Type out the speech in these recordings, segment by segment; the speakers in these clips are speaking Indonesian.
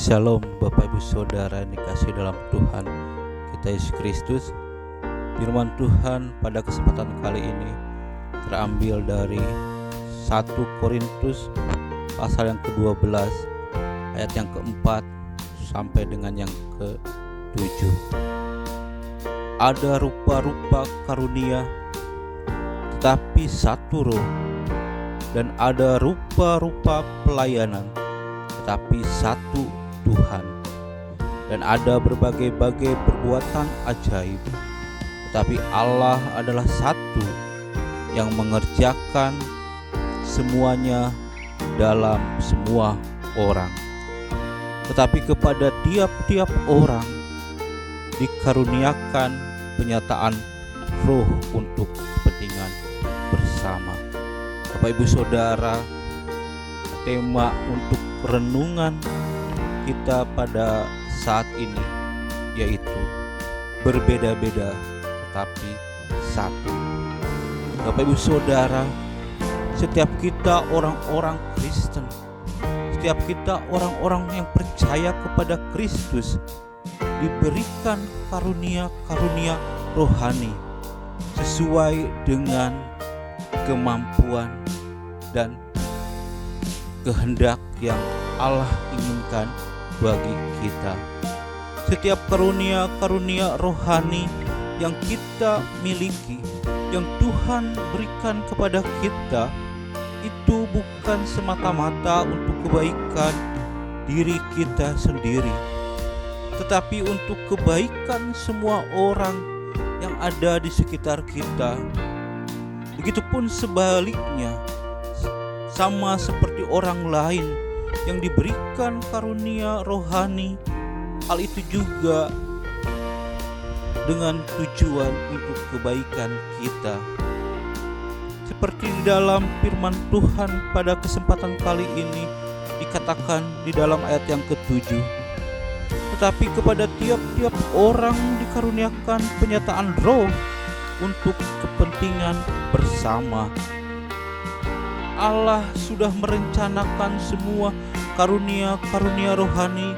Shalom Bapak Ibu Saudara yang dikasihi dalam Tuhan kita Yesus Kristus. Firman Tuhan pada kesempatan kali ini terambil dari 1 Korintus pasal yang ke-12 ayat yang ke-4 sampai dengan yang ke-7. Ada rupa-rupa karunia tetapi satu roh, dan ada rupa-rupa pelayanan tetapi satu Tuhan, dan ada berbagai-bagai perbuatan ajaib, tetapi Allah adalah satu yang mengerjakan semuanya dalam semua orang. Tetapi kepada tiap-tiap orang dikaruniakan penyataan roh untuk kepentingan bersama. Bapak Ibu Saudara, tema untuk renungan kita pada saat ini yaitu berbeda-beda tetapi satu. Bapak Ibu Saudara, setiap kita orang-orang Kristen, setiap kita orang-orang yang percaya kepada Kristus diberikan karunia-karunia rohani sesuai dengan kemampuan dan kehendak yang Allah inginkan bagi kita. Setiap karunia-karunia rohani yang kita miliki, yang Tuhan berikan kepada kita, itu bukan semata-mata untuk kebaikan diri kita sendiri, tetapi untuk kebaikan semua orang yang ada di sekitar kita. Begitupun sebaliknya, sama seperti orang lain yang diberikan karunia rohani, hal itu juga dengan tujuan untuk kebaikan kita. Seperti di dalam firman Tuhan pada kesempatan kali ini dikatakan di dalam ayat yang ke-7, tetapi kepada tiap-tiap orang dikaruniakan penyataan roh untuk kepentingan bersama. Allah sudah merencanakan semua karunia-karunia rohani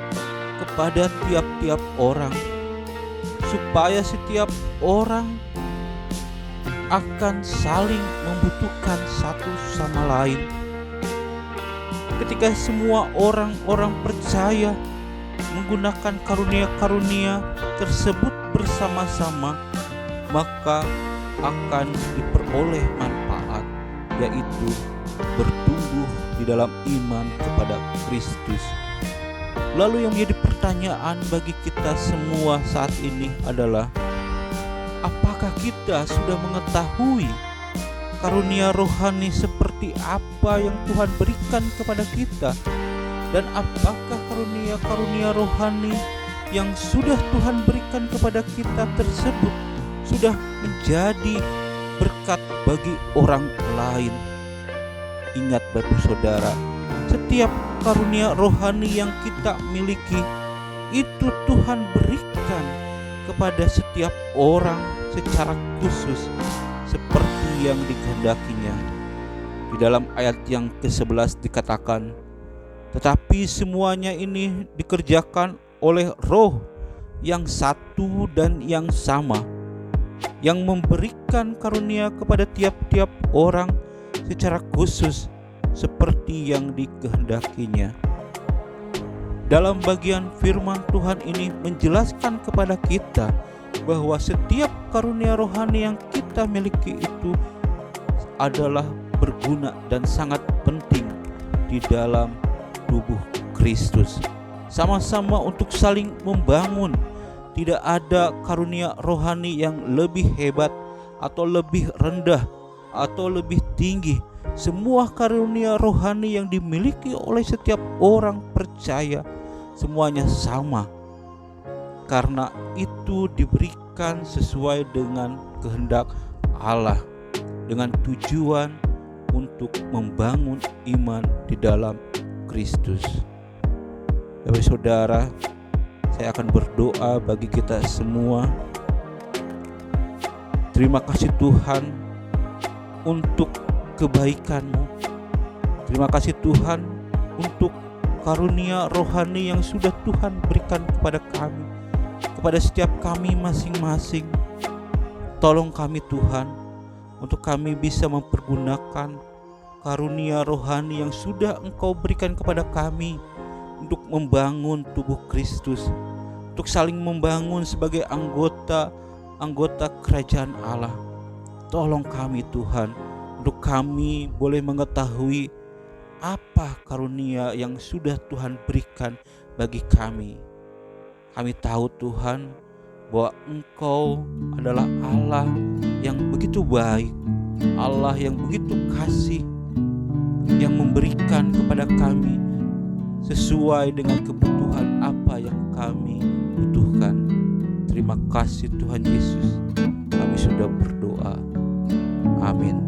kepada tiap-tiap orang, supaya setiap orang akan saling membutuhkan satu sama lain. Ketika semua orang-orang percaya menggunakan karunia-karunia tersebut bersama-sama, maka akan diperoleh manfaat, yaitu bertumbuh di dalam iman kepada Kristus. Lalu yang menjadi pertanyaan bagi kita semua saat ini adalah, apakah kita sudah mengetahui karunia rohani seperti apa yang Tuhan berikan kepada kita? Dan apakah karunia-karunia rohani yang sudah Tuhan berikan kepada kita tersebut sudah menjadi berkat bagi orang lain? Ingat Bapak Saudara, setiap karunia rohani yang kita miliki itu Tuhan berikan kepada setiap orang secara khusus seperti yang dikehendakinya. Di dalam ayat yang ke-11 dikatakan, tetapi semuanya ini dikerjakan oleh Roh yang satu dan yang sama, yang memberikan karunia kepada tiap-tiap orang secara khusus seperti yang dikehendakinya. Dalam bagian firman Tuhan ini menjelaskan kepada kita bahwa setiap karunia rohani yang kita miliki itu adalah berguna dan sangat penting di dalam tubuh Kristus, sama-sama untuk saling membangun. Tidak ada karunia rohani yang lebih hebat atau lebih rendah atau lebih tinggi. Semua karunia rohani yang dimiliki oleh setiap orang percaya semuanya sama, karena itu diberikan sesuai dengan kehendak Allah, dengan tujuan untuk membangun iman di dalam Kristus. Bapak Saudara, saya akan berdoa bagi kita semua. Terima kasih Tuhan untuk kebaikan-Mu. Terima kasih Tuhan untuk karunia rohani yang sudah Tuhan berikan kepada kami, kepada setiap kami masing-masing. Tolong kami Tuhan, untuk kami bisa mempergunakan karunia rohani yang sudah Engkau berikan kepada kami untuk membangun tubuh Kristus, untuk saling membangun sebagai anggota kerajaan Allah. Tolong kami Tuhan, untuk kami boleh mengetahui apa karunia yang sudah Tuhan berikan bagi kami. Kami tahu Tuhan bahwa Engkau adalah Allah yang begitu baik, Allah yang begitu kasih, yang memberikan kepada kami sesuai dengan kebutuhan apa yang kami butuhkan. Terima kasih Tuhan Yesus, kami sudah berdoa. Amin.